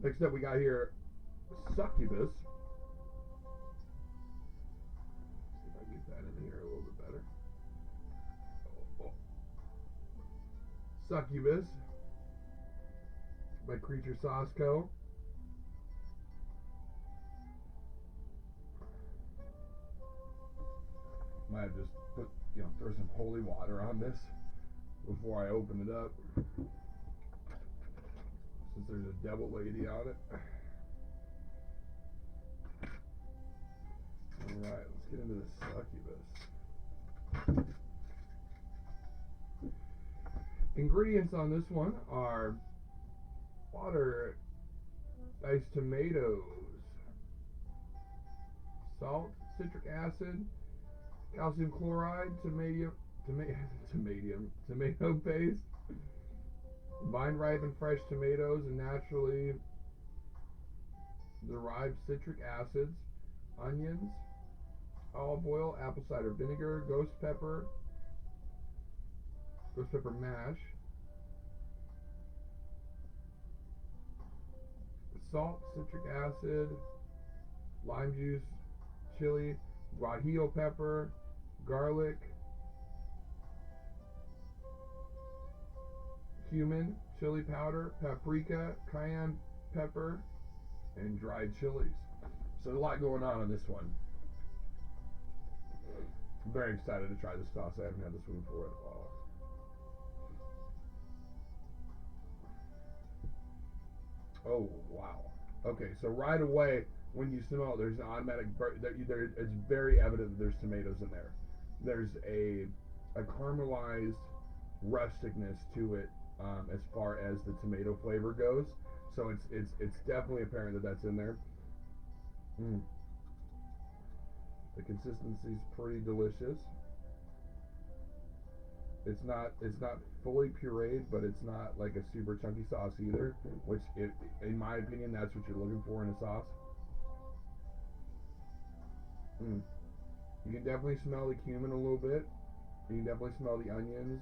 Next up, we got here Succubus. See if I can get that in here a little bit better. Succubus by Creature Sauce Co. Might have just put, throw some holy water on this before I open it up, since there's a devil lady on it. Alright, let's get into the Succubus. Ingredients on this one are water, diced tomatoes, salt, citric acid, calcium chloride, tomato paste, vine-ripened fresh tomatoes and naturally derived citric acids, onions, olive oil, apple cider vinegar, ghost pepper mash, salt, citric acid, lime juice, chili, guajillo pepper, garlic, cumin, chili powder, paprika, cayenne pepper, and dried chilies. So a lot going on this one. I'm very excited to try this sauce. I haven't had this one before at all. Oh, wow. Okay, so right away, when you smell it, there's an automatic, it's very evident that there's tomatoes in there. There's a caramelized rusticness to it as far as the tomato flavor goes. So it's definitely apparent that that's in there. The consistency is pretty delicious. It's not fully pureed, but it's not like a super chunky sauce either, which, in my opinion, that's what you're looking for in a sauce. You can definitely smell the cumin a little bit. You can definitely smell the onions.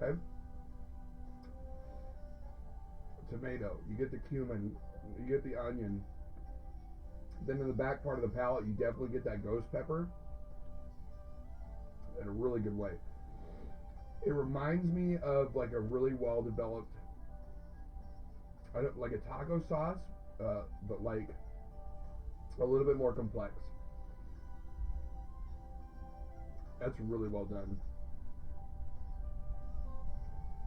Okay. Tomato, you get the cumin, you get the onion. Then in the back part of the palate, you definitely get that ghost pepper in a really good way. It reminds me of like a really well developed, like a taco sauce, but like a little bit more complex. That's really well done.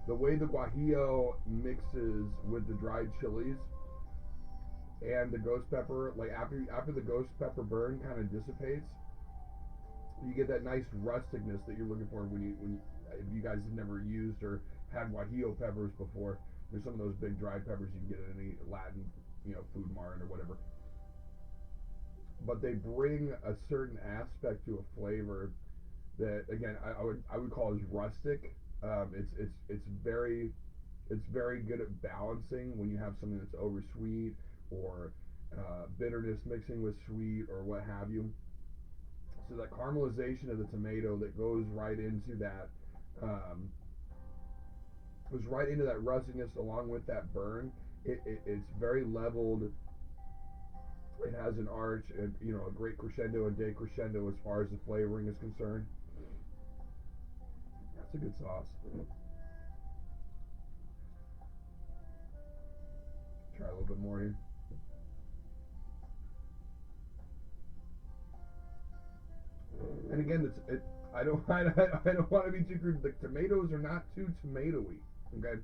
The way the guajillo mixes with the dried chilies and the ghost pepper, like after the ghost pepper burn kind of dissipates, you get that nice rusticness that you're looking for if you guys have never used or had guajillo peppers before. There's some of those big dried peppers you can get at any Latin, food mart or whatever. But they bring a certain aspect to a flavor that, again, I would call as rustic. It's very good at balancing when you have something that's over sweet or bitterness mixing with sweet or what have you. So that caramelization of the tomato that goes right into that rustiness along with that burn. It's very leveled. It has an arch, and a great crescendo and decrescendo as far as the flavoring is concerned. That's a good sauce. Try a little bit more here. And again, I don't want to be too crude. The tomatoes are not too tomatoey, okay?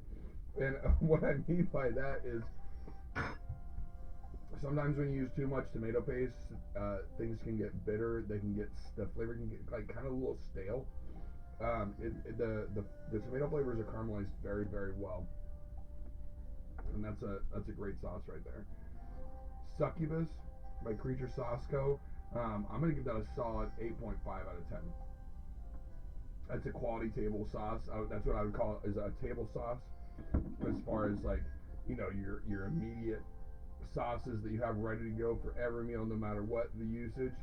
And what I mean by that is, sometimes when you use too much tomato paste, things can get bitter. The flavor can get like kind of a little stale. The tomato flavors are caramelized very, very well, and that's a great sauce right there. Succubus by Creature Sauce Co. I'm gonna give that a solid 8.5 out of 10. That's a quality table sauce. That's what I would call it, is a table sauce, as far as like your immediate sauces that you have ready to go for every meal, no matter what the usage.